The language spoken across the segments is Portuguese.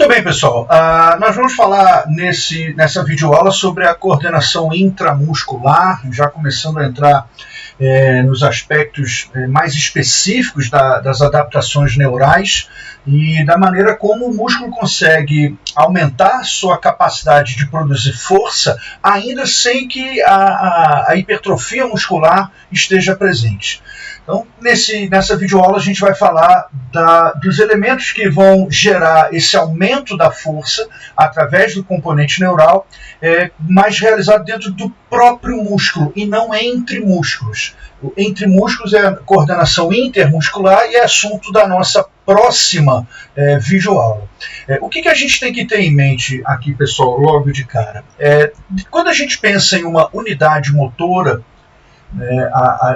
Muito bem, pessoal. Nós vamos falar nessa videoaula sobre a coordenação intramuscular, já começando a entrar nos aspectos mais específicos das adaptações neurais e da maneira como o músculo consegue aumentar sua capacidade de produzir força, ainda sem que a hipertrofia muscular esteja presente. Então, nessa videoaula a gente vai falar dos elementos que vão gerar esse aumento da força através do componente neural, mas realizado dentro do próprio músculo e não entre músculos. Entre músculos é a coordenação intermuscular e é assunto da nossa próxima videoaula. O que a gente tem que ter em mente aqui, pessoal, logo de cara? Quando a gente pensa em uma unidade motora,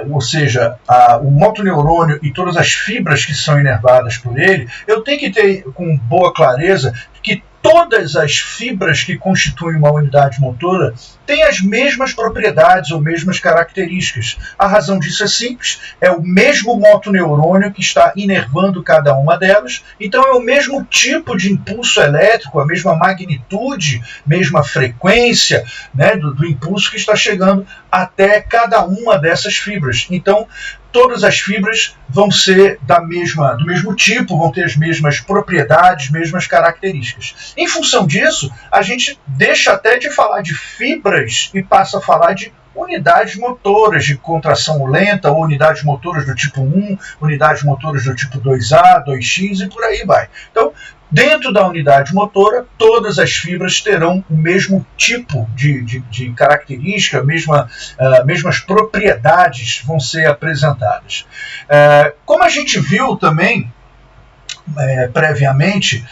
ou seja, o motoneurônio e todas as fibras que são inervadas por ele, eu tenho que ter com boa clareza que todas as fibras que constituem uma unidade motora têm as mesmas propriedades ou mesmas características. A razão disso é simples, é o mesmo motoneurônio que está inervando cada uma delas, então é o mesmo tipo de impulso elétrico, a mesma magnitude, mesma frequência, né, do impulso que está chegando até cada uma dessas fibras. Então, todas as fibras vão ser do mesmo tipo, vão ter as mesmas propriedades, mesmas características. Em função disso, a gente deixa até de falar de fibras e passa a falar de unidades motoras de contração lenta, ou unidades motoras do tipo 1, unidades motoras do tipo 2A, 2X e por aí vai. Então, dentro da unidade motora, todas as fibras terão o mesmo tipo de característica, mesmas propriedades vão ser apresentadas. Como a gente viu também previamente,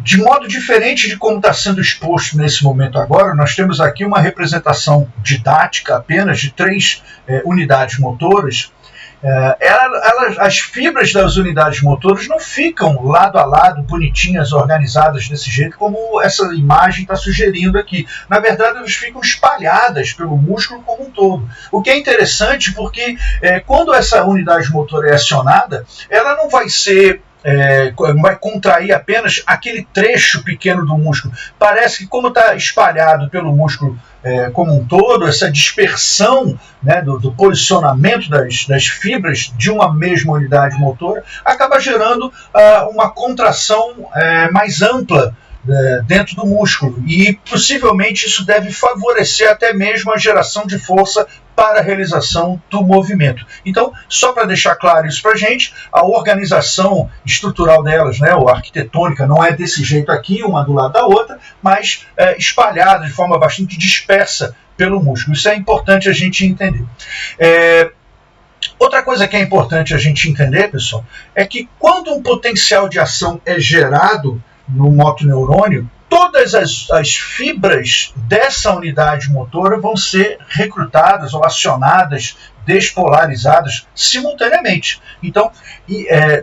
de modo diferente de como está sendo exposto nesse momento agora, nós temos aqui uma representação didática apenas de 3 unidades motoras. As fibras das unidades motoras não ficam lado a lado, bonitinhas, organizadas desse jeito como essa imagem está sugerindo aqui. Na verdade, elas ficam espalhadas pelo músculo como um todo. O que é interessante porque quando essa unidade motora é acionada, ela não vai contrair apenas aquele trecho pequeno do músculo. Parece que como está espalhado pelo músculo como um todo, essa dispersão, né, do posicionamento das fibras de uma mesma unidade motora acaba gerando uma contração mais ampla dentro do músculo, e possivelmente isso deve favorecer até mesmo a geração de força para a realização do movimento. Então, só para deixar claro isso para a gente, a organização estrutural delas, né, ou arquitetônica, não é desse jeito aqui, uma do lado da outra, mas espalhada de forma bastante dispersa pelo músculo. Isso é importante a gente entender. Outra coisa que é importante a gente entender, pessoal, é que quando um potencial de ação é gerado no motoneurônio, todas as fibras dessa unidade motora vão ser recrutadas ou acionadas, despolarizadas simultaneamente. Então,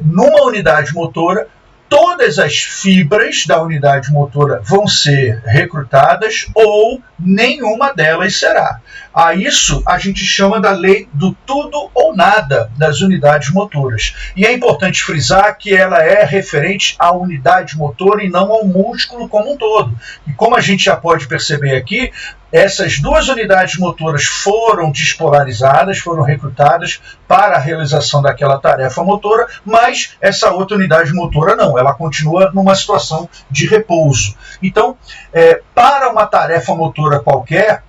numa unidade motora, todas as fibras da unidade motora vão ser recrutadas ou nenhuma delas será. A isso a gente chama da lei do tudo ou nada das unidades motoras. E é importante frisar que ela é referente à unidade motora e não ao músculo como um todo. E como a gente já pode perceber aqui, essas 2 unidades motoras foram despolarizadas, foram recrutadas para a realização daquela tarefa motora, mas essa outra unidade motora não, ela continua numa situação de repouso. Então, para uma tarefa motora qualquer,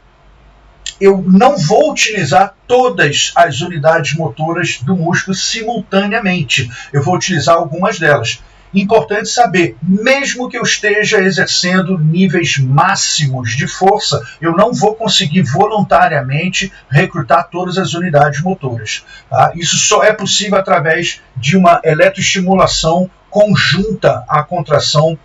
eu não vou utilizar todas as unidades motoras do músculo simultaneamente. Eu vou utilizar algumas delas. Importante saber, mesmo que eu esteja exercendo níveis máximos de força, eu não vou conseguir voluntariamente recrutar todas as unidades motoras. Tá? Isso só é possível através de uma eletroestimulação conjunta à contração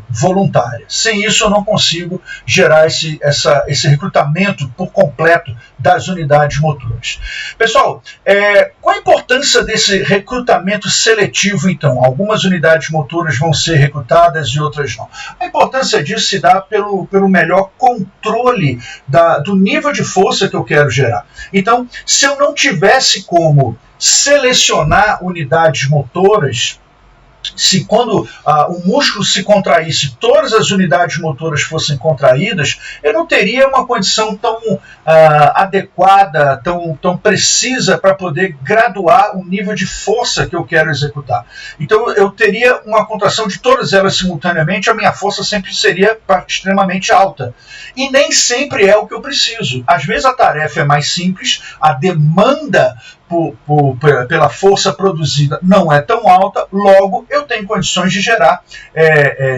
voluntária. Sem isso eu não consigo gerar esse recrutamento por completo das unidades motoras. Pessoal, qual a importância desse recrutamento seletivo então? Algumas unidades motoras vão ser recrutadas e outras não. A importância disso se dá pelo melhor controle do nível de força que eu quero gerar. Então, se eu não tivesse como selecionar unidades motoras, se quando o músculo se contraísse, todas as unidades motoras fossem contraídas, eu não teria uma condição tão adequada, tão precisa para poder graduar o nível de força que eu quero executar. Então eu teria uma contração de todas elas simultaneamente, a minha força sempre seria extremamente alta. E nem sempre é o que eu preciso. Às vezes a tarefa é mais simples, a demanda pela força produzida não é tão alta, logo eu tenho condições de gerar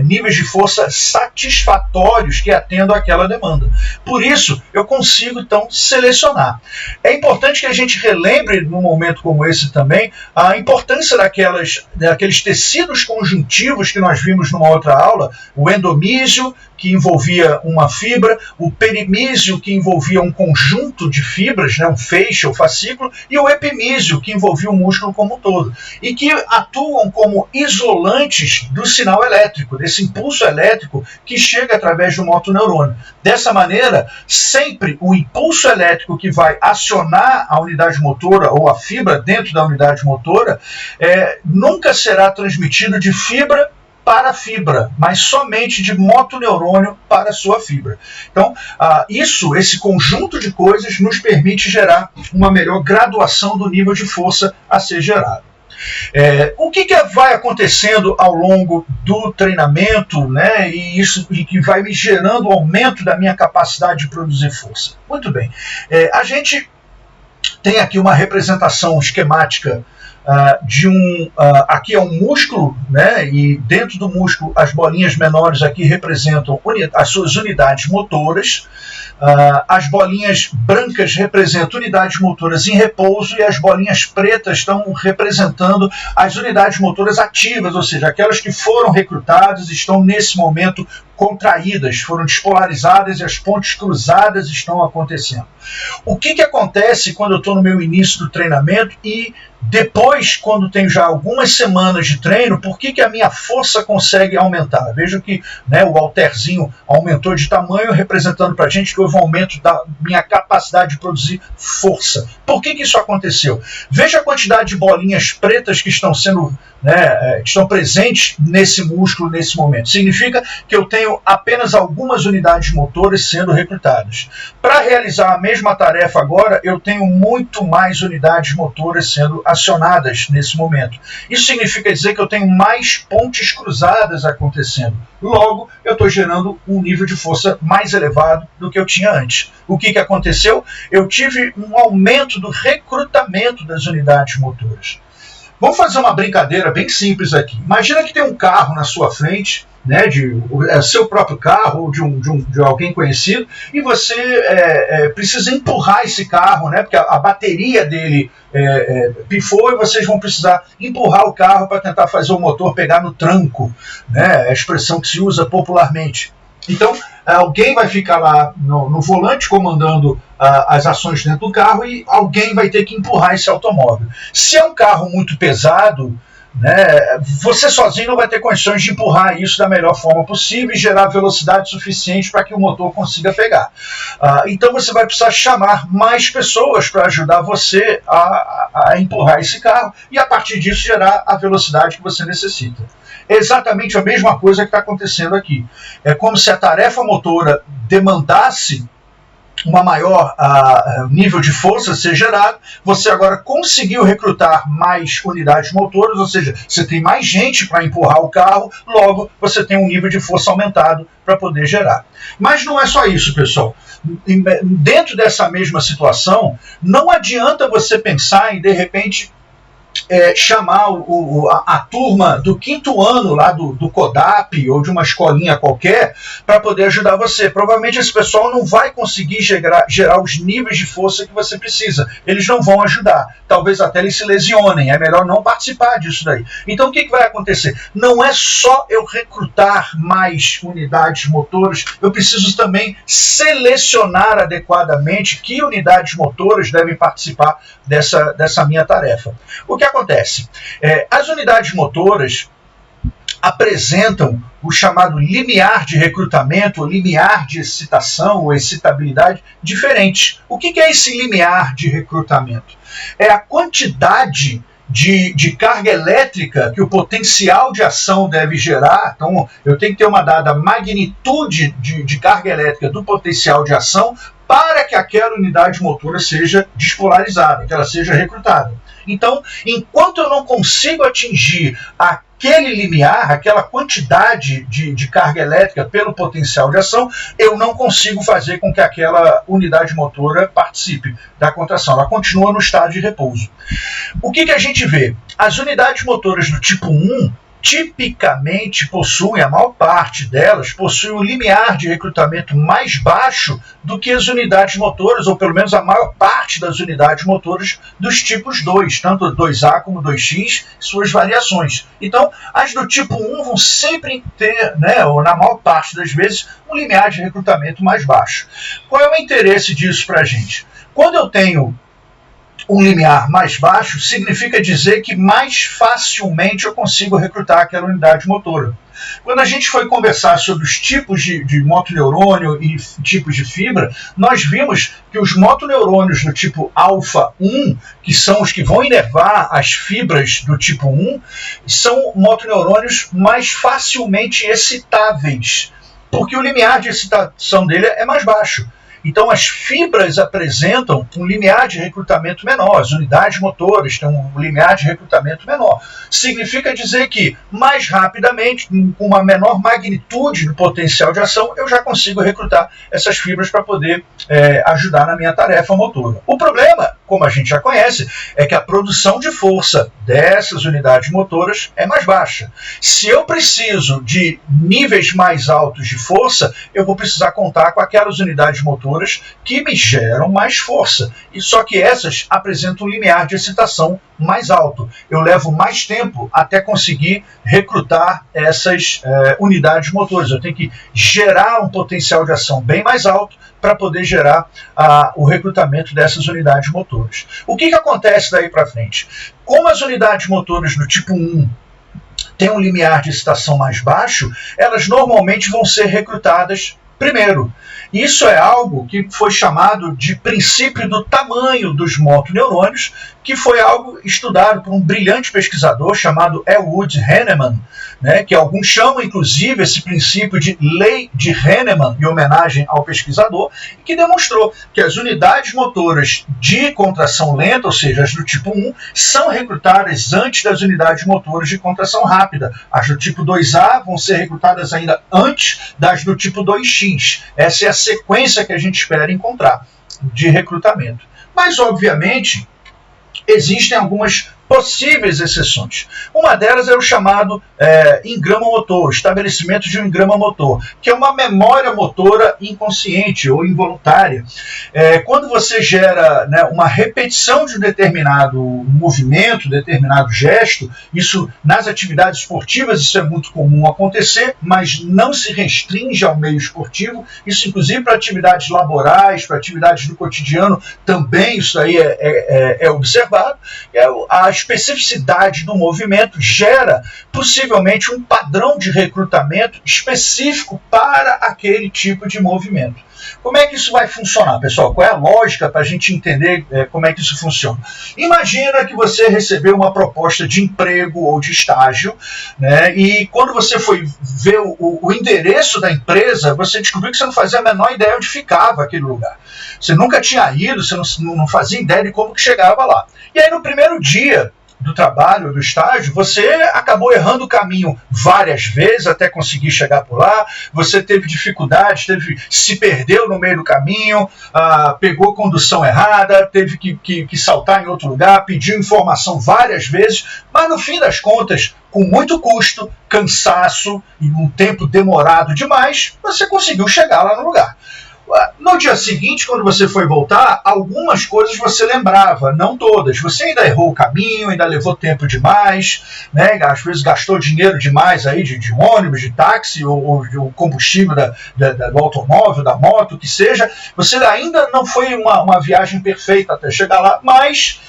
níveis de força satisfatórios que atendam àquela demanda. Por isso, eu consigo, então, selecionar. É importante que a gente relembre, num momento como esse também, a importância daqueles tecidos conjuntivos que nós vimos numa outra aula, o endomísio, que envolvia uma fibra, o perimísio, que envolvia um conjunto de fibras, né, um feixe ou fascículo, e o epimísio, que envolvia o músculo como um todo, e que atuam como isolantes do sinal elétrico, desse impulso elétrico que chega através do motoneurônio. Dessa maneira, sempre o impulso elétrico que vai acionar a unidade motora ou a fibra dentro da unidade motora nunca será transmitido de fibra para a fibra, mas somente de motoneurônio para a sua fibra. Então, esse conjunto de coisas nos permite gerar uma melhor graduação do nível de força a ser gerado. O que vai acontecendo ao longo do treinamento, né, e que vai me gerando o aumento da minha capacidade de produzir força? Muito bem. A gente tem aqui uma representação esquemática aqui é um músculo, né, e dentro do músculo as bolinhas menores aqui representam as suas unidades motoras, as bolinhas brancas representam unidades motoras em repouso e as bolinhas pretas estão representando as unidades motoras ativas, ou seja, aquelas que foram recrutadas estão nesse momento contraídas, foram despolarizadas e as pontes cruzadas estão acontecendo. O que acontece quando eu estou no meu início do treinamento e depois, quando tenho já algumas semanas de treino, por que a minha força consegue aumentar? Veja que, né, o halterzinho aumentou de tamanho, representando para a gente que houve um aumento da minha capacidade de produzir força. Por que isso aconteceu? Veja a quantidade de bolinhas pretas que estão sendo, né, estão presentes nesse músculo nesse momento. Significa que eu tenho apenas algumas unidades motoras sendo recrutadas. Para realizar a mesma tarefa agora, eu tenho muito mais unidades motoras sendo acionadas nesse momento. Isso significa dizer que eu tenho mais pontes cruzadas acontecendo. Logo, eu estou gerando um nível de força mais elevado do que eu tinha antes. O que aconteceu? Eu tive um aumento do recrutamento das unidades motoras. Vamos fazer uma brincadeira bem simples aqui. Imagina que tem um carro na sua frente, né, seu próprio carro ou de alguém conhecido, e você precisa empurrar esse carro, né, porque a bateria dele pifou e vocês vão precisar empurrar o carro para tentar fazer o motor pegar no tranco, né, é a expressão que se usa popularmente. Então, alguém vai ficar lá no volante comandando as ações dentro do carro e alguém vai ter que empurrar esse automóvel. Se é um carro muito pesado, né, você sozinho não vai ter condições de empurrar isso da melhor forma possível e gerar velocidade suficiente para que o motor consiga pegar. Então você vai precisar chamar mais pessoas para ajudar você a empurrar esse carro e a partir disso gerar a velocidade que você necessita. É exatamente a mesma coisa que está acontecendo aqui. É como se a tarefa motora demandasse uma maior nível de força ser gerado, você agora conseguiu recrutar mais unidades motoras, ou seja, você tem mais gente para empurrar o carro, logo você tem um nível de força aumentado para poder gerar. Mas não é só isso, pessoal. Dentro dessa mesma situação, não adianta você pensar em, de repente, chamar a turma do 5º ano lá do CODAP ou de uma escolinha qualquer para poder ajudar você. Provavelmente esse pessoal não vai conseguir gerar os níveis de força que você precisa. Eles não vão ajudar. Talvez até eles se lesionem. É melhor não participar disso daí. Então o que vai acontecer? Não é só eu recrutar mais unidades motoras, eu preciso também selecionar adequadamente que unidades motoras devem participar dessa minha tarefa. O que acontece? As unidades motoras apresentam o chamado limiar de recrutamento, ou limiar de excitação ou excitabilidade diferente. O que é esse limiar de recrutamento? É a quantidade de carga elétrica que o potencial de ação deve gerar. Então, eu tenho que ter uma dada magnitude de carga elétrica do potencial de ação para que aquela unidade motora seja despolarizada, que ela seja recrutada. Então, enquanto eu não consigo atingir aquele limiar, aquela quantidade de carga elétrica pelo potencial de ação, eu não consigo fazer com que aquela unidade motora participe da contração. Ela continua no estado de repouso. O que a gente vê? As unidades motoras do tipo 1 tipicamente possuem, a maior parte delas, possuem um limiar de recrutamento mais baixo do que as unidades motoras, ou pelo menos a maior parte das unidades motoras dos tipos 2, tanto 2A como 2X, suas variações. Então, as do tipo 1 vão sempre ter, ou na maior parte das vezes, um limiar de recrutamento mais baixo. Qual é o interesse disso para a gente? Quando eu tenho um limiar mais baixo, significa dizer que mais facilmente eu consigo recrutar aquela unidade motora. Quando a gente foi conversar sobre os tipos de motoneurônio e tipos de fibra, nós vimos que os motoneurônios do tipo alfa 1, que são os que vão inervar as fibras do tipo 1, são motoneurônios mais facilmente excitáveis, porque o limiar de excitação dele é mais baixo. Então, as fibras apresentam um limiar de recrutamento menor, as unidades motoras têm um limiar de recrutamento menor. Significa dizer que, mais rapidamente, com uma menor magnitude do potencial de ação, eu já consigo recrutar essas fibras para poder ajudar na minha tarefa motora. O problema, como a gente já conhece, é que a produção de força dessas unidades motoras é mais baixa. Se eu preciso de níveis mais altos de força, eu vou precisar contar com aquelas unidades motoras que me geram mais força. E só que essas apresentam um limiar de excitação mais alto. Eu levo mais tempo até conseguir recrutar essas unidades motoras. Eu tenho que gerar um potencial de ação bem mais alto para poder gerar o recrutamento dessas unidades motoras. O que acontece daí para frente? Como as unidades motoras do tipo 1 têm um limiar de excitação mais baixo, elas normalmente vão ser recrutadas primeiro. Isso é algo que foi chamado de princípio do tamanho dos motoneurônios, que foi algo estudado por um brilhante pesquisador chamado Elwood Henneman, que alguns chamam, inclusive, esse princípio de lei de Henneman, em homenagem ao pesquisador, que demonstrou que as unidades motoras de contração lenta, ou seja, as do tipo 1, são recrutadas antes das unidades motoras de contração rápida. As do tipo 2A vão ser recrutadas ainda antes das do tipo 2X. Essa é a sequência que a gente espera encontrar de recrutamento. Mas, obviamente, existem algumas possíveis exceções. Uma delas é o chamado engrama motor, estabelecimento de um engrama motor, que é uma memória motora inconsciente ou involuntária. Quando você gera uma repetição de um determinado movimento, determinado gesto, isso nas atividades esportivas isso é muito comum acontecer, mas não se restringe ao meio esportivo, isso inclusive para atividades laborais, para atividades do cotidiano, também isso aí é observado. A especificidade do movimento gera possivelmente um padrão de recrutamento específico para aquele tipo de movimento. Como é que isso vai funcionar, pessoal? Qual é a lógica para a gente entender como é que isso funciona? Imagina que você recebeu uma proposta de emprego ou de estágio, e quando você foi ver o endereço da empresa, você descobriu que você não fazia a menor ideia onde ficava aquele lugar. Você nunca tinha ido, você não fazia ideia de como que chegava lá. E aí no primeiro dia do trabalho, do estágio, você acabou errando o caminho várias vezes até conseguir chegar por lá, você teve dificuldades, se perdeu no meio do caminho, pegou condução errada, teve que saltar em outro lugar, pediu informação várias vezes, mas no fim das contas, com muito custo, cansaço e um tempo demorado demais, você conseguiu chegar lá no lugar. No dia seguinte, quando você foi voltar, algumas coisas você lembrava, não todas. Você ainda errou o caminho, ainda levou tempo demais, às vezes gastou dinheiro demais aí de ônibus, de táxi, ou de combustível do automóvel, da moto, o que seja. Você ainda não foi uma viagem perfeita até chegar lá, mas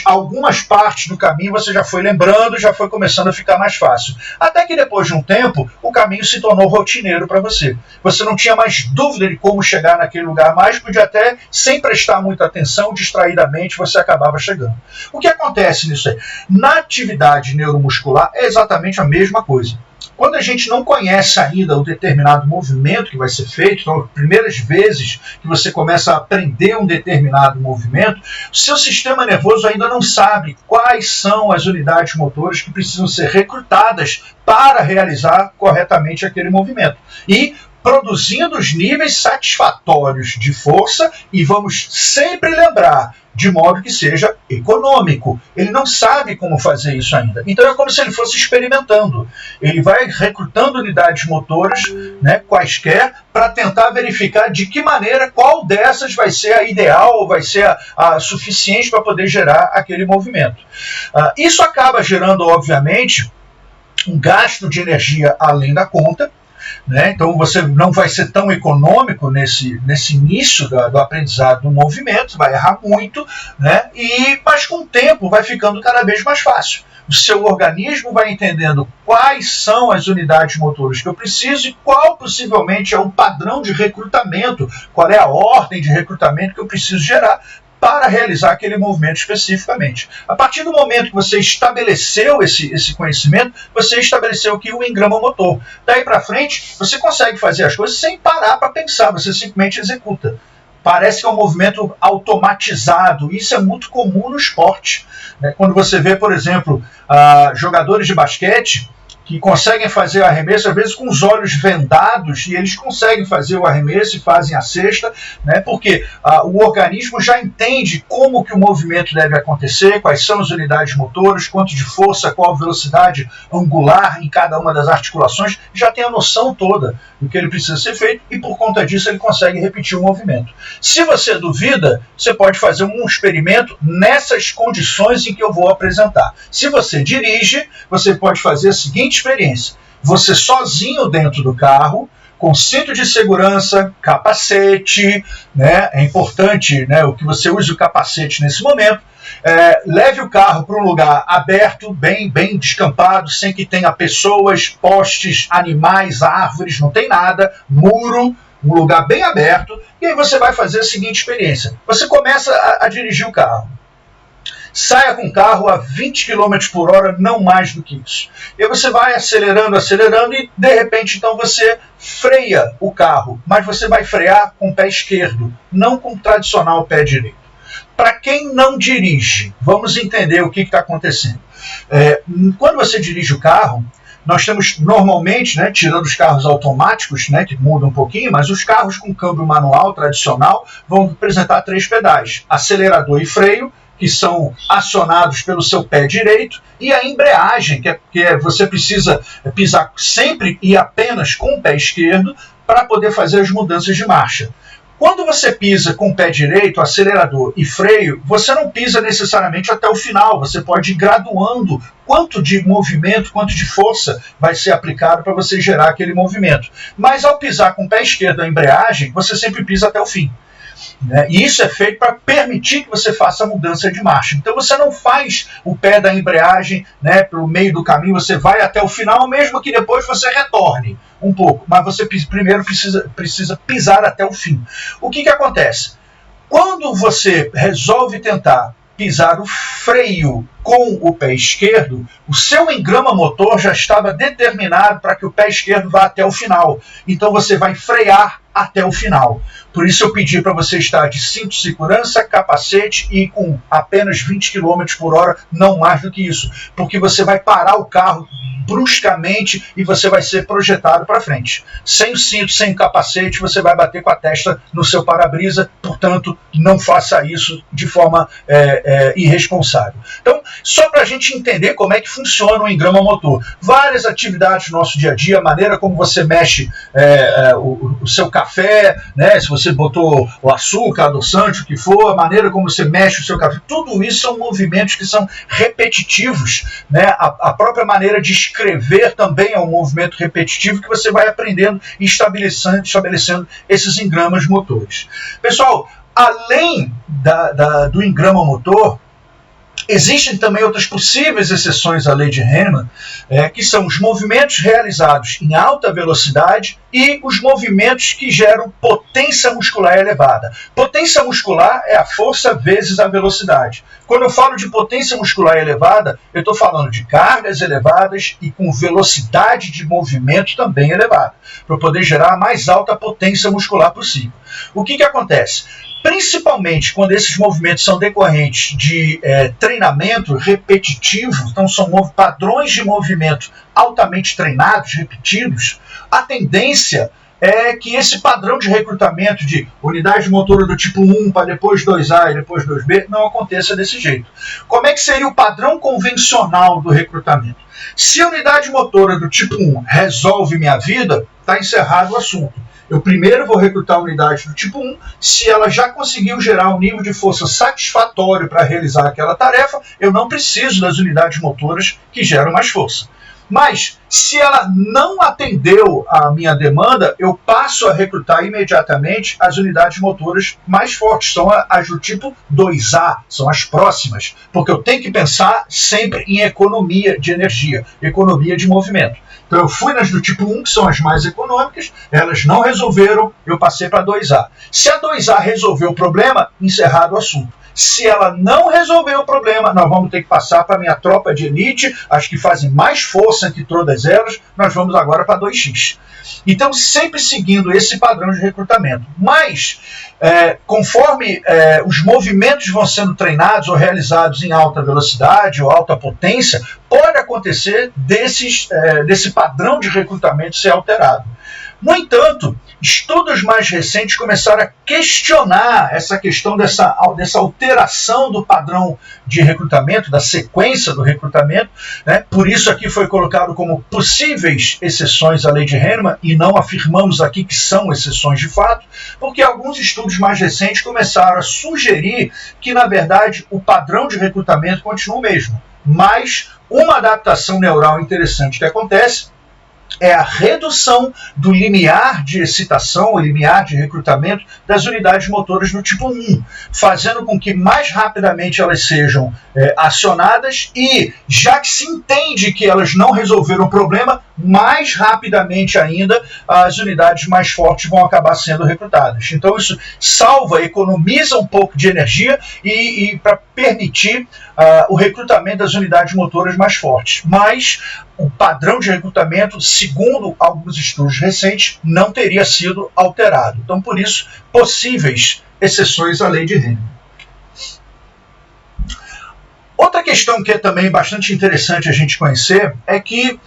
algumas partes do caminho você já foi lembrando, já foi começando a ficar mais fácil. Até que depois de um tempo, o caminho se tornou rotineiro para você. Você não tinha mais dúvida de como chegar naquele lugar mágico, de até, sem prestar muita atenção, distraidamente, você acabava chegando. O que acontece nisso aí? Na atividade neuromuscular é exatamente a mesma coisa. Quando a gente não conhece ainda o determinado movimento que vai ser feito, então, as primeiras vezes que você começa a aprender um determinado movimento, o seu sistema nervoso ainda não sabe quais são as unidades motoras que precisam ser recrutadas para realizar corretamente aquele movimento. E produzindo os níveis satisfatórios de força, e vamos sempre lembrar, de modo que seja econômico. Ele não sabe como fazer isso ainda. Então é como se ele fosse experimentando. Ele vai recrutando unidades motoras, né, quaisquer, para tentar verificar de que maneira, qual dessas vai ser a ideal, ou vai ser a suficiente para poder gerar aquele movimento. Isso acaba gerando, obviamente, um gasto de energia além da conta, né? Então você não vai ser tão econômico nesse início do aprendizado do movimento, vai errar muito, né? Mas com o tempo vai ficando cada vez mais fácil. O seu organismo vai entendendo quais são as unidades motoras que eu preciso e qual possivelmente é o padrão de recrutamento, qual é a ordem de recrutamento que eu preciso gerar para realizar aquele movimento especificamente. A partir do momento que você estabeleceu esse conhecimento, você estabeleceu aqui o engrama motor. Daí para frente, você consegue fazer as coisas sem parar para pensar, você simplesmente executa. Parece que é um movimento automatizado. Isso é muito comum no esporte, né? Quando você vê, por exemplo, jogadores de basquete que conseguem fazer o arremesso, às vezes com os olhos vendados, e eles conseguem fazer o arremesso e fazem a cesta, né, porque o organismo já entende como que o movimento deve acontecer, quais são as unidades motoras, quanto de força, qual a velocidade angular em cada uma das articulações, já tem a noção toda do que ele precisa ser feito, e por conta disso ele consegue repetir o movimento. Se você duvida, você pode fazer um experimento nessas condições em que eu vou apresentar. Se você dirige, você pode fazer a seguinte experiência: você sozinho dentro do carro, com cinto de segurança, capacete, né? É importante, né, o que você use o capacete nesse momento. Leve o carro para um lugar aberto, bem descampado, sem que tenha pessoas, postes, animais, árvores, não tem nada, muro, um lugar bem aberto, e aí você vai fazer a seguinte experiência: você começa a dirigir o carro. Saia com o carro a 20 km por hora, não mais do que isso. E aí você vai acelerando, e de repente então você freia o carro, mas você vai frear com o pé esquerdo, não com o tradicional pé direito. Para quem não dirige, vamos entender o que está acontecendo. Quando você dirige o carro, nós temos normalmente, né, tirando os carros automáticos, né, que mudam um pouquinho, mas os carros com câmbio manual tradicional vão apresentar 3 pedais: acelerador e freio, que são acionados pelo seu pé direito, e a embreagem, que você precisa pisar sempre e apenas com o pé esquerdo para poder fazer as mudanças de marcha. Quando você pisa com o pé direito, acelerador e freio, você não pisa necessariamente até o final, você pode ir graduando quanto de movimento, quanto de força vai ser aplicado para você gerar aquele movimento. Mas ao pisar com o pé esquerdo a embreagem, você sempre pisa até o fim. Né? E isso é feito para permitir que você faça a mudança de marcha. Então você não faz o pé da embreagem, né, pelo meio do caminho, você vai até o final, mesmo que depois você retorne um pouco, mas você primeiro precisa pisar até o fim. O que acontece? Quando você resolve tentar pisar o freio com o pé esquerdo, o seu engrama motor já estava determinado para que o pé esquerdo vá até o final. Então você vai frear até o final. Por isso eu pedi para você estar de cinto de segurança, capacete e com apenas 20 km por hora, não mais do que isso. Porque você vai parar o carro bruscamente e você vai ser projetado para frente. Sem o cinto, sem o capacete, você vai bater com a testa no seu para-brisa, portanto, não faça isso de forma irresponsável. Então, só para a gente entender como é que funciona o engrama motor. Várias atividades no nosso dia a dia, a maneira como você mexe o seu café, né, se você botou o açúcar, adoçante, o que for, a maneira como você mexe o seu café, tudo isso são movimentos que são repetitivos, né? A própria maneira de escrever também é um movimento repetitivo que você vai aprendendo e estabelecendo esses engramas motores. Pessoal, além do engrama motor, Existem também outras possíveis exceções à lei de Henneman, que são os movimentos realizados em alta velocidade e os movimentos que geram potência muscular elevada. Potência muscular é a força vezes a velocidade. Quando eu falo de potência muscular elevada, eu estou falando de cargas elevadas e com velocidade de movimento também elevada, para poder gerar a mais alta potência muscular possível. O que acontece? Principalmente quando esses movimentos são decorrentes de treinamento repetitivo, então são padrões de movimento altamente treinados, repetidos, a tendência é que esse padrão de recrutamento de unidade motora do tipo 1 para depois 2A e depois 2B não aconteça desse jeito. Como é que seria o padrão convencional do recrutamento? Se a unidade motora do tipo 1 resolve minha vida, está encerrado o assunto. Eu primeiro vou recrutar a unidade do tipo 1, se ela já conseguiu gerar um nível de força satisfatório para realizar aquela tarefa, eu não preciso das unidades motoras que geram mais força. Mas, se ela não atendeu a minha demanda, eu passo a recrutar imediatamente as unidades motoras mais fortes. São as do tipo 2A, são as próximas. Porque eu tenho que pensar sempre em economia de energia, economia de movimento. Então eu fui nas do tipo 1, que são as mais econômicas, elas não resolveram, eu passei para a 2A. Se a 2A resolveu o problema, encerrado o assunto. Se ela não resolver o problema, nós vamos ter que passar para a minha tropa de elite, as que fazem mais força entre todas elas, nós vamos agora para 2X. Então, sempre seguindo esse padrão de recrutamento. Mas, conforme os movimentos vão sendo treinados ou realizados em alta velocidade ou alta potência, pode acontecer desse padrão de recrutamento ser alterado. No entanto, estudos mais recentes começaram a questionar essa questão dessa alteração do padrão de recrutamento, da sequência do recrutamento, né? Por isso aqui foi colocado como possíveis exceções à lei de Henneman, e não afirmamos aqui que são exceções de fato, porque alguns estudos mais recentes começaram a sugerir que, na verdade, o padrão de recrutamento continua o mesmo. Mas uma adaptação neural interessante que acontece é a redução do limiar de excitação, o limiar de recrutamento das unidades motoras do tipo 1, fazendo com que mais rapidamente elas sejam acionadas e, já que se entende que elas não resolveram o problema, mais rapidamente ainda as unidades mais fortes vão acabar sendo recrutadas. Então isso salva, economiza um pouco de energia e para permitir o recrutamento das unidades motoras mais fortes. Mas o padrão de recrutamento, segundo alguns estudos recentes, não teria sido alterado. Então, por isso, possíveis exceções à lei de Henneman. Outra questão que é também bastante interessante a gente conhecer é que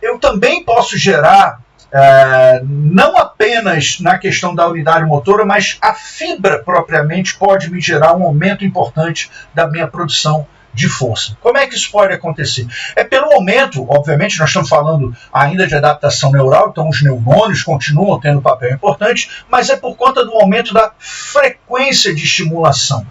eu também posso gerar, não apenas na questão da unidade motora, mas a fibra propriamente pode me gerar um aumento importante da minha produção de força. Como é que isso pode acontecer? É pelo aumento, obviamente, nós estamos falando ainda de adaptação neural, então os neurônios continuam tendo um papel importante, mas é por conta do aumento da frequência de estimulação.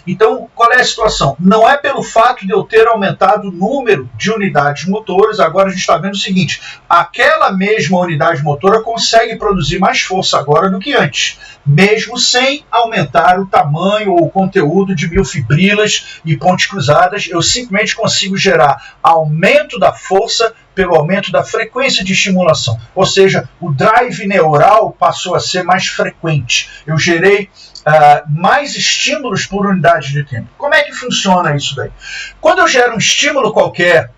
Então, qual é a situação? Não é pelo fato de eu ter aumentado o número de unidades motoras, agora a gente está vendo o seguinte, aquela mesma unidade motora consegue produzir mais força agora do que antes, mesmo sem aumentar o tamanho ou o conteúdo de miofibrilas e pontes cruzadas, eu simplesmente consigo gerar aumento da força pelo aumento da frequência de estimulação. Ou seja, o drive neural passou a ser mais frequente. Eu gerei mais estímulos por unidade de tempo. Como é que funciona isso daí? Quando eu gero um estímulo qualquer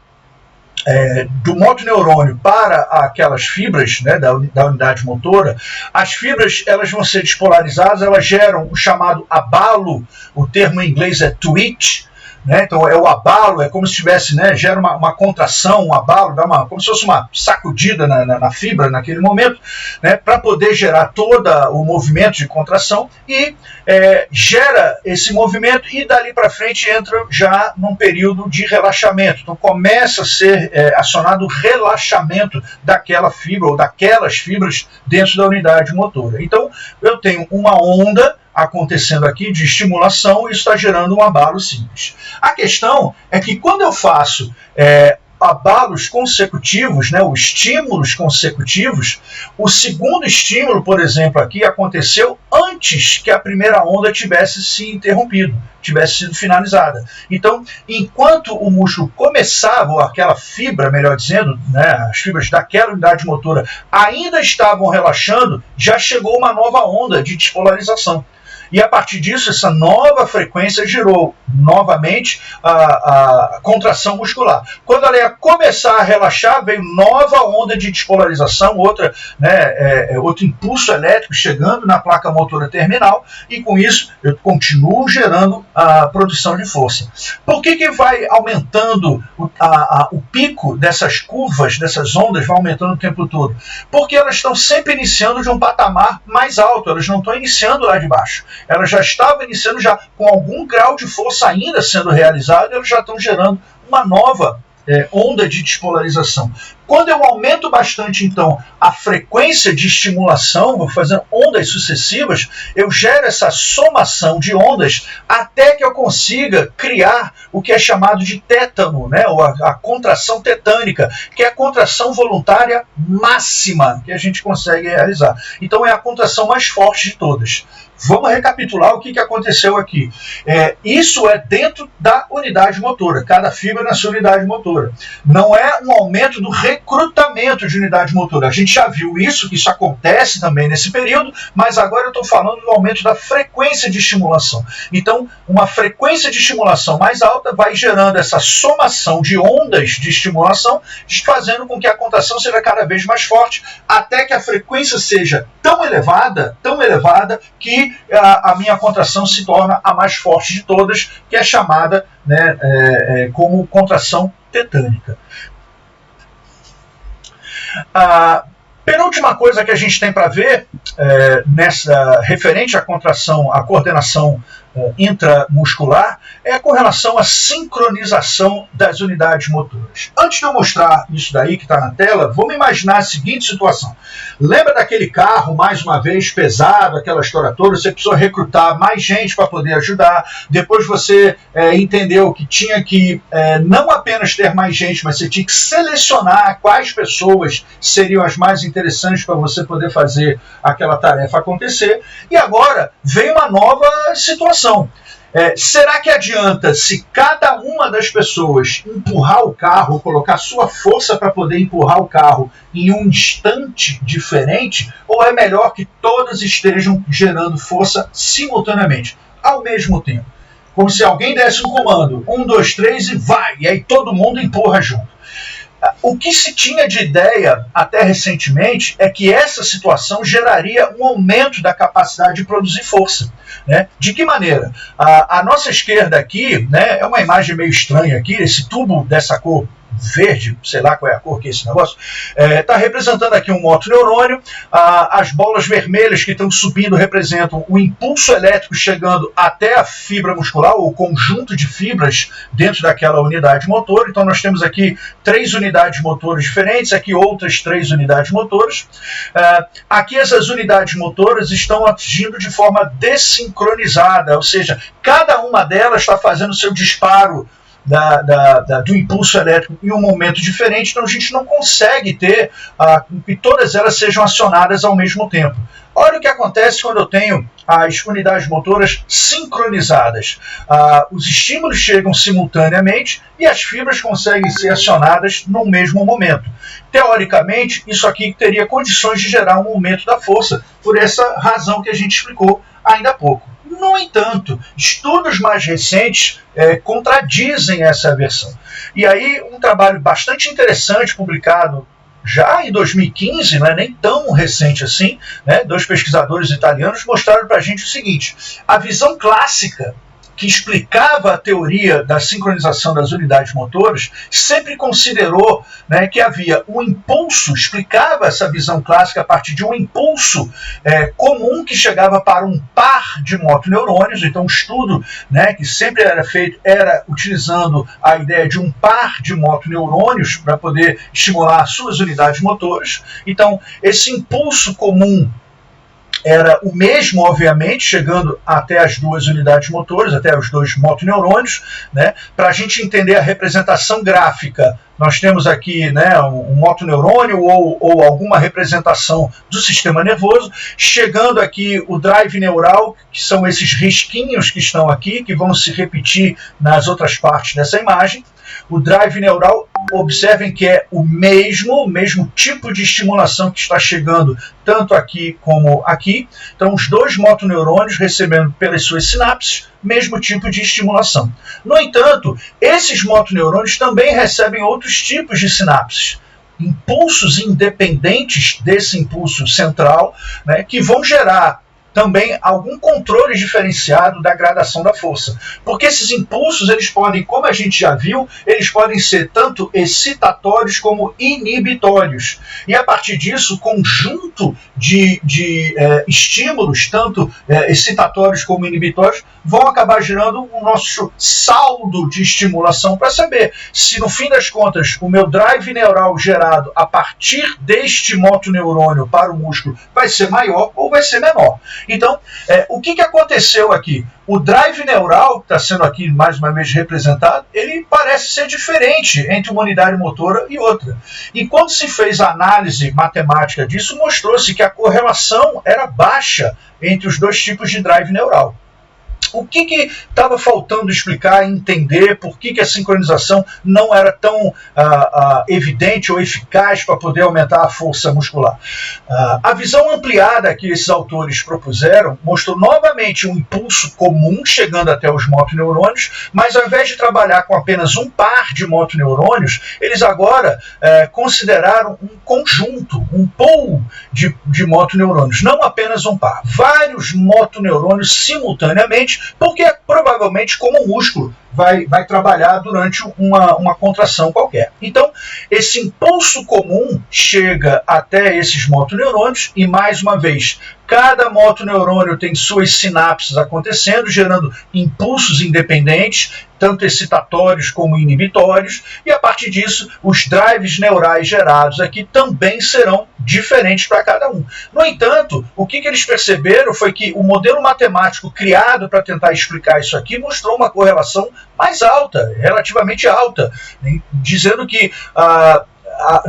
do motoneurônio para aquelas fibras, né, da unidade motora, as fibras elas vão ser despolarizadas, elas geram o chamado abalo, o termo em inglês é twitch, né? Então é o abalo, é como se tivesse, né, gera uma contração, um abalo, como se fosse uma sacudida na fibra naquele momento, né, para poder gerar todo o movimento de contração e gera esse movimento e dali para frente entra já num período de relaxamento. Então começa a ser acionado o relaxamento daquela fibra ou daquelas fibras dentro da unidade motora. Então eu tenho uma onda acontecendo aqui de estimulação e isso está gerando um abalo simples. A questão é que quando eu faço abalos consecutivos, né, os estímulos consecutivos, o segundo estímulo, por exemplo, aqui aconteceu antes que a primeira onda tivesse se interrompido, tivesse sido finalizada. Então, enquanto o músculo começava, ou aquela fibra, melhor dizendo, né, as fibras daquela unidade motora ainda estavam relaxando, já chegou uma nova onda de despolarização. E a partir disso, essa nova frequência gerou novamente a contração muscular. Quando ela ia começar a relaxar, veio nova onda de despolarização, outro impulso elétrico chegando na placa motora terminal, e com isso eu continuo gerando a produção de força. Por que vai aumentando o pico dessas curvas, dessas ondas, vai aumentando o tempo todo? Porque elas estão sempre iniciando de um patamar mais alto, elas não estão iniciando lá de baixo. Elas já estavam iniciando já com algum grau de força ainda sendo realizado, elas já estão gerando uma nova onda de despolarização. Quando eu aumento bastante, então, a frequência de estimulação, vou fazendo ondas sucessivas, eu gero essa somação de ondas até que eu consiga criar o que é chamado de tétano, né, ou a contração tetânica, que é a contração voluntária máxima que a gente consegue realizar. Então é a contração mais forte de todas. Vamos recapitular o que aconteceu aqui. Isso é dentro da unidade motora, cada fibra na sua unidade motora. Não é um aumento do recrutamento de unidade motora. A gente já viu isso, que isso acontece também nesse período, mas agora eu estou falando do aumento da frequência de estimulação. Então, uma frequência de estimulação mais alta vai gerando essa somação de ondas de estimulação, fazendo com que a contração seja cada vez mais forte, até que a frequência seja tão elevada que a minha contração se torna a mais forte de todas, que é chamada, né, como contração tetânica. A penúltima coisa que a gente tem para ver nessa referente à contração, à coordenação intramuscular, é com relação à sincronização das unidades motoras. Antes de eu mostrar isso daí que está na tela, vamos imaginar a seguinte situação. Lembra daquele carro, mais uma vez, pesado, aquela história toda, você precisou recrutar mais gente para poder ajudar, depois você entendeu que tinha que não apenas ter mais gente, mas você tinha que selecionar quais pessoas seriam as mais interessantes para você poder fazer aquela tarefa acontecer, e agora vem uma nova situação. Será que adianta, se cada uma das pessoas empurrar o carro, colocar sua força para poder empurrar o carro em um instante diferente, ou é melhor que todas estejam gerando força simultaneamente, ao mesmo tempo? Como se alguém desse um comando, 1, 2, 3 e vai, e aí todo mundo empurra junto. O que se tinha de ideia até recentemente é que essa situação geraria um aumento da capacidade de produzir força. Né? De que maneira? A nossa esquerda aqui, né, é uma imagem meio estranha aqui, esse tubo dessa cor verde, sei lá qual é a cor que é esse negócio, está representando aqui um motoneurônio. As bolas vermelhas que estão subindo representam o impulso elétrico chegando até a fibra muscular, ou o conjunto de fibras dentro daquela unidade motora. Então nós temos aqui 3 unidades motoras diferentes, aqui outras 3 unidades motoras. Aqui essas unidades motoras estão agindo de forma desincronizada, ou seja, cada uma delas está fazendo seu disparo do impulso elétrico em um momento diferente, então a gente não consegue ter que todas elas sejam acionadas ao mesmo tempo. Olha o que acontece quando eu tenho as unidades motoras sincronizadas. Os estímulos chegam simultaneamente e as fibras conseguem ser acionadas no mesmo momento. Teoricamente, isso aqui teria condições de gerar um aumento da força, por essa razão que a gente explicou ainda há pouco. No entanto, estudos mais recentes contradizem essa versão. E aí, um trabalho bastante interessante, publicado já em 2015, não é nem tão recente assim, né, 2 pesquisadores italianos mostraram para a gente o seguinte: a visão clássica que explicava a teoria da sincronização das unidades motoras sempre considerou, né, que havia um impulso, explicava essa visão clássica a partir de um impulso comum que chegava para um par de motoneurônios. Então o estudo, né, que sempre era feito era utilizando a ideia de um par de motoneurônios para poder estimular as suas unidades motoras. Então esse impulso comum era o mesmo, obviamente, chegando até as duas unidades motoras, até os dois motoneurônios, né? Para a gente entender a representação gráfica, nós temos aqui, né, um motoneurônio ou alguma representação do sistema nervoso, chegando aqui o drive neural, que são esses risquinhos que estão aqui, que vão se repetir nas outras partes dessa imagem. O drive neural, observem que é o mesmo tipo de estimulação que está chegando tanto aqui como aqui. Então, os dois motoneurônios recebendo pelas suas sinapses, mesmo tipo de estimulação. No entanto, esses motoneurônios também recebem outros tipos de sinapses, impulsos independentes desse impulso central, né, que vão gerar também algum controle diferenciado da gradação da força. Porque esses impulsos, eles podem, como a gente já viu, eles podem ser tanto excitatórios como inibitórios. E a partir disso, o conjunto de estímulos, tanto excitatórios como inibitórios, vão acabar gerando o nosso saldo de estimulação para saber se, no fim das contas, o meu drive neural gerado a partir deste motoneurônio para o músculo vai ser maior ou vai ser menor. Então, o que aconteceu aqui? O drive neural, que está sendo aqui mais uma vez representado, ele parece ser diferente entre uma unidade motora e outra. E quando se fez a análise matemática disso, mostrou-se que a correlação era baixa entre os dois tipos de drive neural. O que estava faltando explicar e entender por que a sincronização não era tão evidente ou eficaz para poder aumentar a força muscular? A visão ampliada que esses autores propuseram mostrou novamente um impulso comum chegando até os motoneurônios, mas ao invés de trabalhar com apenas um par de motoneurônios, eles agora consideraram um conjunto, um pool de motoneurônios, não apenas um par, vários motoneurônios simultaneamente, porque provavelmente como o músculo vai trabalhar durante uma contração qualquer. Então, esse impulso comum chega até esses motoneurônios e, mais uma vez, cada motoneurônio tem suas sinapses acontecendo, gerando impulsos independentes, tanto excitatórios como inibitórios, e a partir disso, os drives neurais gerados aqui também serão diferentes para cada um. No entanto, o que eles perceberam foi que o modelo matemático criado para tentar explicar isso aqui mostrou uma correlação mais alta, relativamente alta, dizendo que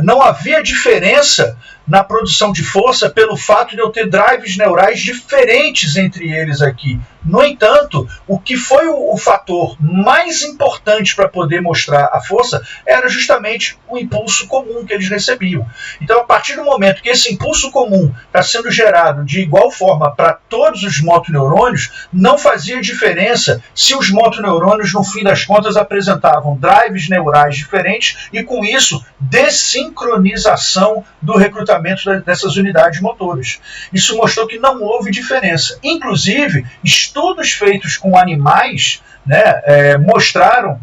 não havia diferença na produção de força pelo fato de eu ter drives neurais diferentes entre eles aqui. No entanto, o que foi o fator mais importante para poder mostrar a força era justamente o impulso comum que eles recebiam. Então, a partir do momento que esse impulso comum está sendo gerado de igual forma para todos os motoneurônios, não fazia diferença se os motoneurônios, no fim das contas, apresentavam drives neurais diferentes e, com isso, desincronização do recrutamento dessas unidades motoras. Isso mostrou que não houve diferença. Inclusive, estudos feitos com animais, né, mostraram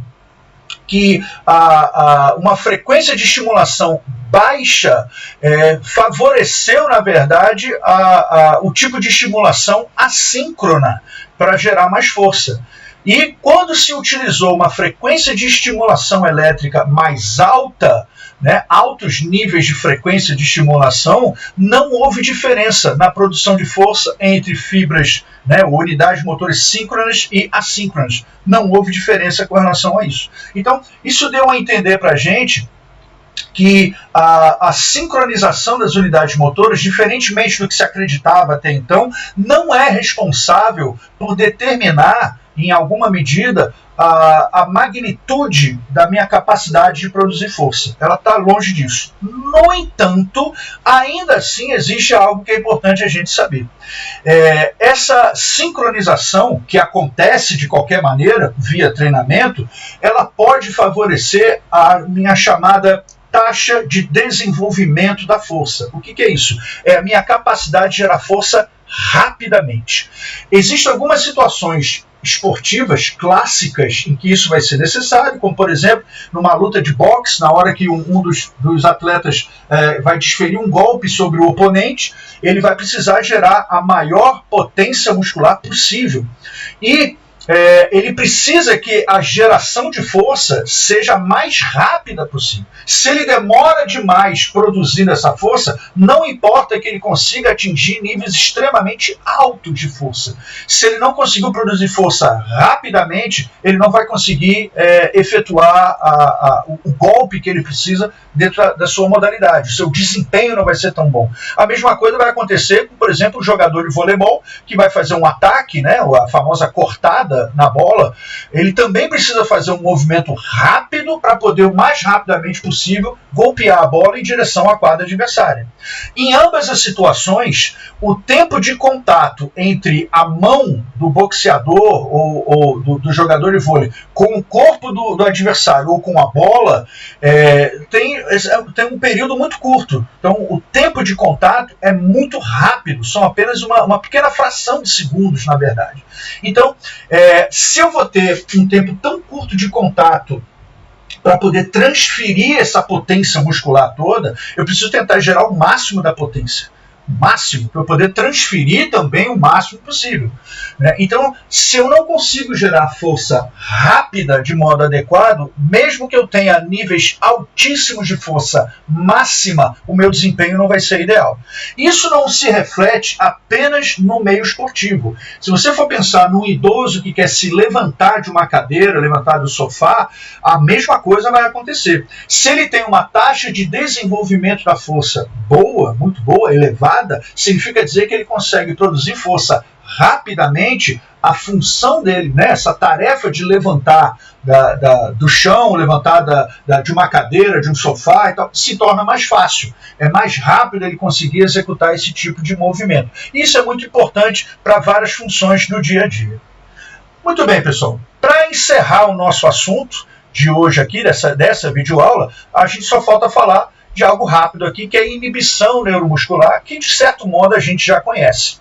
que uma frequência de estimulação baixa favoreceu, na verdade, o tipo de estimulação assíncrona para gerar mais força. E quando se utilizou uma frequência de estimulação elétrica mais alta, né, altos níveis de frequência de estimulação, não houve diferença na produção de força entre fibras, né, unidades motoras síncronas e assíncronas. Não houve diferença com relação a isso. Então, isso deu a entender para a gente que a sincronização das unidades motoras, diferentemente do que se acreditava até então, não é responsável por determinar, em alguma medida, a magnitude da minha capacidade de produzir força. Ela está longe disso. No entanto, ainda assim existe algo que é importante a gente saber. Essa sincronização, que acontece de qualquer maneira, via treinamento, ela pode favorecer a minha chamada taxa de desenvolvimento da força. O que é isso? É a minha capacidade de gerar força rapidamente. Existem algumas situações esportivas clássicas em que isso vai ser necessário, como por exemplo numa luta de boxe, na hora que um dos atletas vai desferir um golpe sobre o oponente, ele vai precisar gerar a maior potência muscular possível. E ele precisa que a geração de força seja mais rápida possível. Se ele demora demais produzindo essa força, não importa que ele consiga atingir níveis extremamente altos de força. Se ele não conseguiu produzir força rapidamente, ele não vai conseguir efetuar o golpe que ele precisa dentro da sua modalidade. O seu desempenho não vai ser tão bom. A mesma coisa vai acontecer com, por exemplo, um jogador de voleibol que vai fazer um ataque, né, a famosa cortada na bola. Ele também precisa fazer um movimento rápido para poder, o mais rapidamente possível, golpear a bola em direção à quadra adversária. Em ambas as situações, o tempo de contato entre a mão do boxeador ou do jogador de vôlei com o corpo do adversário ou com a bola tem um período muito curto. Então, o tempo de contato é muito rápido, são apenas uma pequena fração de segundos, na verdade. Então, se eu vou ter um tempo tão curto de contato para poder transferir essa potência muscular toda, eu preciso tentar gerar o máximo da potência. Máximo, para eu poder transferir também o máximo possível. Né? Então, se eu não consigo gerar força rápida de modo adequado, mesmo que eu tenha níveis altíssimos de força máxima, o meu desempenho não vai ser ideal. Isso não se reflete apenas no meio esportivo. Se você for pensar num idoso que quer se levantar de uma cadeira, levantar do sofá, a mesma coisa vai acontecer. Se ele tem uma taxa de desenvolvimento da força boa, muito boa, elevada, significa dizer que ele consegue produzir força rapidamente. A função dele, né, essa tarefa de levantar do chão, levantar de uma cadeira, de um sofá, e tal, se torna mais fácil. É mais rápido ele conseguir executar esse tipo de movimento. Isso é muito importante para várias funções do dia a dia. Muito bem, pessoal. Para encerrar o nosso assunto de hoje aqui, dessa videoaula, a gente só falta falar de algo rápido aqui, que é a inibição neuromuscular, que de certo modo a gente já conhece.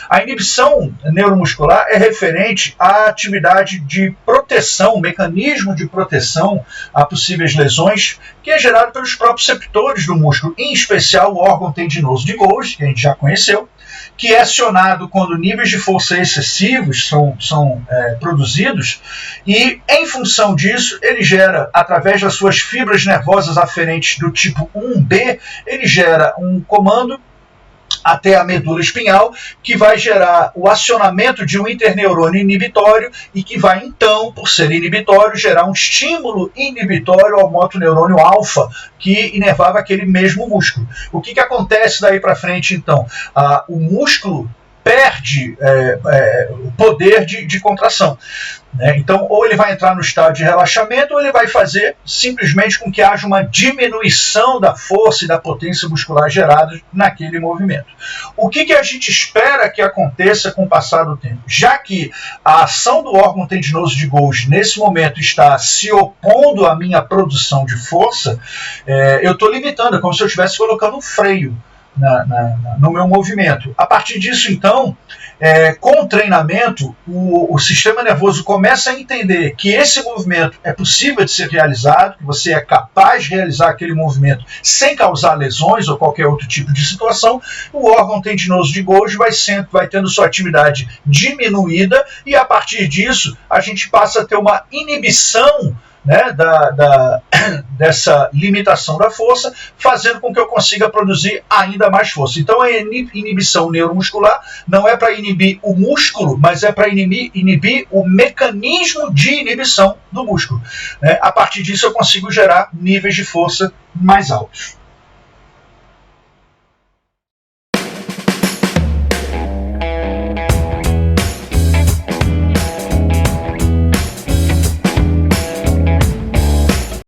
A inibição neuromuscular é referente à atividade de proteção, mecanismo de proteção a possíveis lesões, que é gerado pelos próprios receptores do músculo, em especial o órgão tendinoso de Golgi, que a gente já conheceu, que é acionado quando níveis de força excessivos são produzidos, e em função disso ele gera, através das suas fibras nervosas aferentes do tipo 1B, ele gera um comando até a medula espinhal, que vai gerar o acionamento de um interneurônio inibitório e que vai, então, por ser inibitório, gerar um estímulo inibitório ao motoneurônio alfa, que inervava aquele mesmo músculo. O que acontece daí para frente, então? O músculo perde o poder de contração. Né? Então, ou ele vai entrar no estado de relaxamento, ou ele vai fazer simplesmente com que haja uma diminuição da força e da potência muscular gerada naquele movimento. O que a gente espera que aconteça com o passar do tempo? Já que a ação do órgão tendinoso de Golgi, nesse momento, está se opondo à minha produção de força, eu estou limitando, é como se eu estivesse colocando um freio no meu movimento. A partir disso, então, com o treinamento, o sistema nervoso começa a entender que esse movimento é possível de ser realizado, que você é capaz de realizar aquele movimento sem causar lesões ou qualquer outro tipo de situação. O órgão tendinoso de Golgi vai tendo sua atividade diminuída, e a partir disso a gente passa a ter uma inibição, né, dessa limitação da força, fazendo com que eu consiga produzir ainda mais força. Então a inibição neuromuscular não é para inibir o músculo, mas é para inibir o mecanismo de inibição do músculo. Né? A partir disso eu consigo gerar níveis de força mais altos.